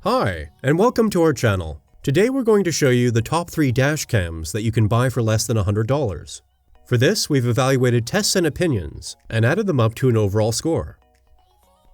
Hi, and welcome to our channel. Today we're going to show you the top 3 dash cams that you can buy for less than $100. For this, we've evaluated tests and opinions, and added them up to an overall score.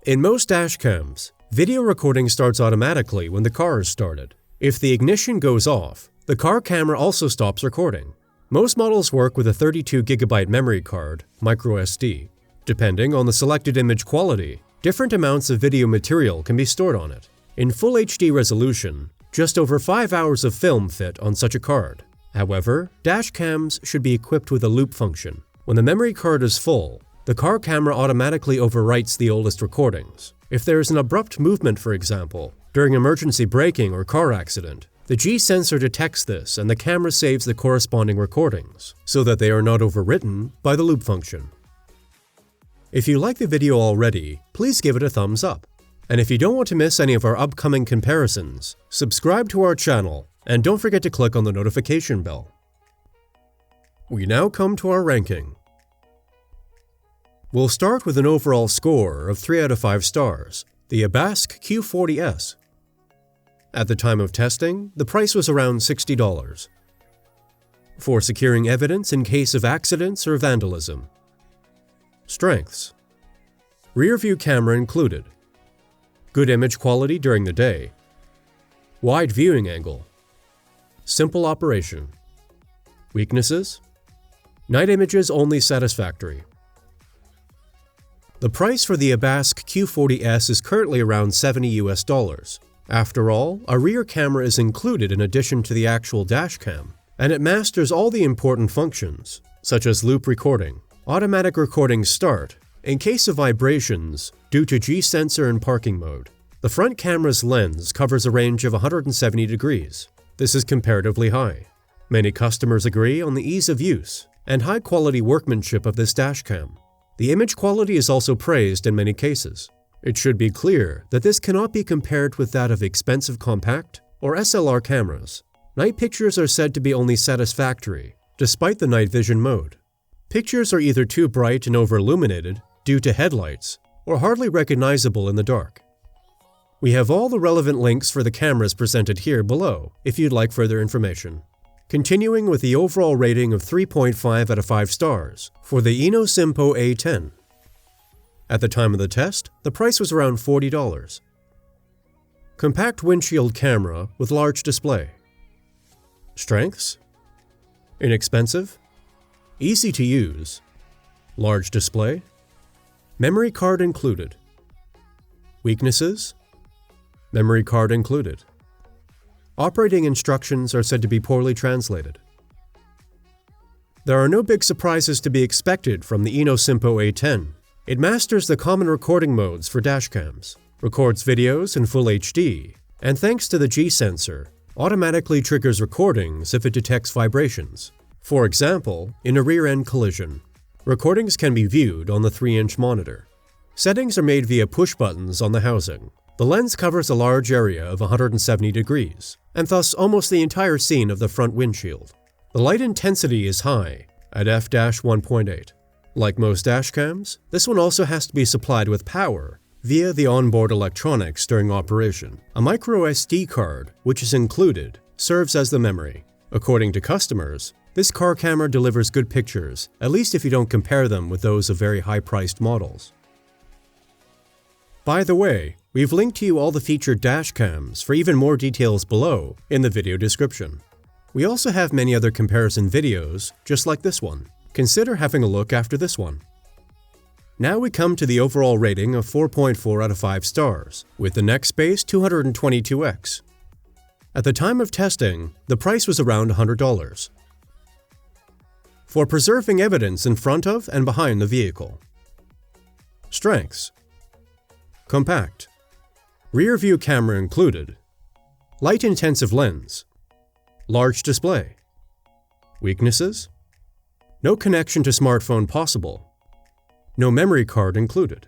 In most dash cams, video recording starts automatically when the car is started. If the ignition goes off, the car camera also stops recording. Most models work with a 32GB memory card, microSD. Depending on the selected image quality, different amounts of video material can be stored on it. In Full HD resolution, just over 5 hours of film fit on such a card. However, dash cams should be equipped with a loop function. When the memory card is full, the car camera automatically overwrites the oldest recordings. If there is an abrupt movement, for example, during emergency braking or car accident, the G sensor detects this and the camera saves the corresponding recordings, so that they are not overwritten by the loop function. If you like the video already, please give it a thumbs up. And if you don't want to miss any of our upcoming comparisons, subscribe to our channel and don't forget to click on the notification bell. We now come to our ranking. We'll start with an overall score of 3 out of 5 stars, the Abask Q40S. At the time of testing, the price was around $60. For securing evidence in case of accidents or vandalism. Strengths: rear view camera included. Good image quality during the day. Wide viewing angle. Simple operation. Weaknesses: night images only satisfactory. The price for the Abask Q40S is currently around $70 US. After all, a rear camera is included in addition to the actual dash cam, and it masters all the important functions, such as loop recording, automatic recording start, in case of vibrations, due to G sensor and parking mode. The front camera's lens covers a range of 170 degrees. This is comparatively high. Many customers agree on the ease of use and high-quality workmanship of this dashcam. The image quality is also praised in many cases. It should be clear that this cannot be compared with that of expensive compact or SLR cameras. Night pictures are said to be only satisfactory, despite the night vision mode. Pictures are either too bright and over-illuminated due to headlights, or hardly recognizable in the dark. We have all the relevant links for the cameras presented here below if you'd like further information. Continuing with the overall rating of 3.5 out of 5 stars for the Innosinpo A10. At the time of the test, the price was around $40. Compact windshield camera with large display. Strengths: inexpensive, easy to use, large display, memory card included. Weaknesses: memory card included. Operating instructions are said to be poorly translated. There are no big surprises to be expected from the Innosinpo A10. It masters the common recording modes for dashcams, records videos in Full HD, and thanks to the G sensor, automatically triggers recordings if it detects vibrations. For example, in a rear-end collision. Recordings can be viewed on the 3-inch monitor. Settings are made via push buttons on the housing. The lens covers a large area of 170 degrees, and thus almost the entire scene of the front windshield. The light intensity is high, at f-1.8. Like most dashcams, this one also has to be supplied with power via the onboard electronics during operation. A microSD card, which is included, serves as the memory. According to customers, this car camera delivers good pictures, at least if you don't compare them with those of very high-priced models. By the way, we've linked to you all the featured dash cams for even more details below in the video description. We also have many other comparison videos, just like this one. Consider having a look after this one. Now we come to the overall rating of 4.4 out of 5 stars, with the Nextbase 222X. At the time of testing, the price was around $100. For preserving evidence in front of and behind the vehicle. Strengths: compact, rear view camera included, light-intensive lens, large display. Weaknesses: no connection to smartphone possible, no memory card included.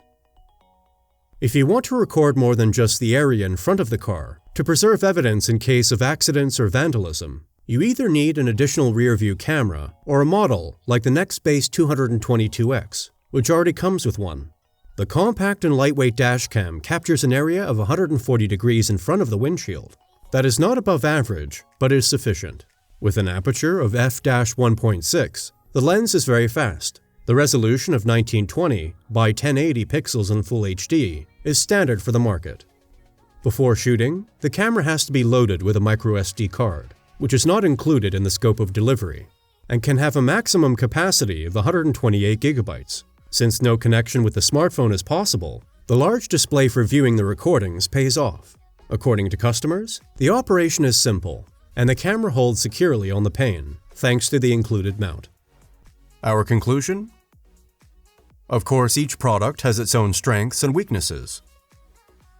If you want to record more than just the area in front of the car to preserve evidence in case of accidents or vandalism, you either need an additional rear view camera or a model like the Nextbase 222X, which already comes with one. The compact and lightweight dashcam captures an area of 140 degrees in front of the windshield. That is not above average, but is sufficient. With an aperture of f/1.6, the lens is very fast. The resolution of 1920 by 1080 pixels in Full HD is standard for the market. Before shooting, the camera has to be loaded with a microSD card, which is not included in the scope of delivery, and can have a maximum capacity of 128 GB. Since no connection with the smartphone is possible, the large display for viewing the recordings pays off. According to customers, the operation is simple, and the camera holds securely on the pane, thanks to the included mount. Our conclusion? Of course, each product has its own strengths and weaknesses.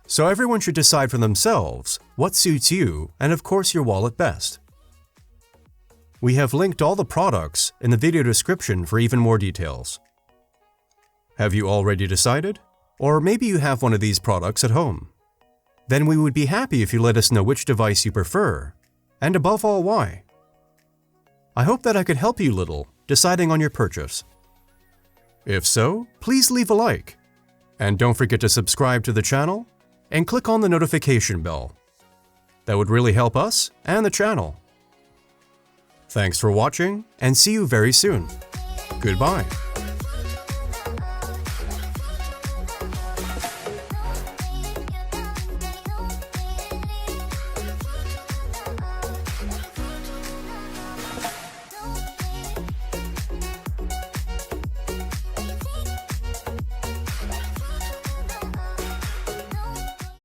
So everyone should decide for themselves what suits you and of course your wallet best. We have linked all the products in the video description for even more details. Have you already decided? Or maybe you have one of these products at home. Then we would be happy if you let us know which device you prefer, and above all, why. I hope that I could help you a little deciding on your purchase. If so, please leave a like. And don't forget to subscribe to the channel and click on the notification bell. That would really help us and the channel. Thanks for watching, and see you very soon. Goodbye.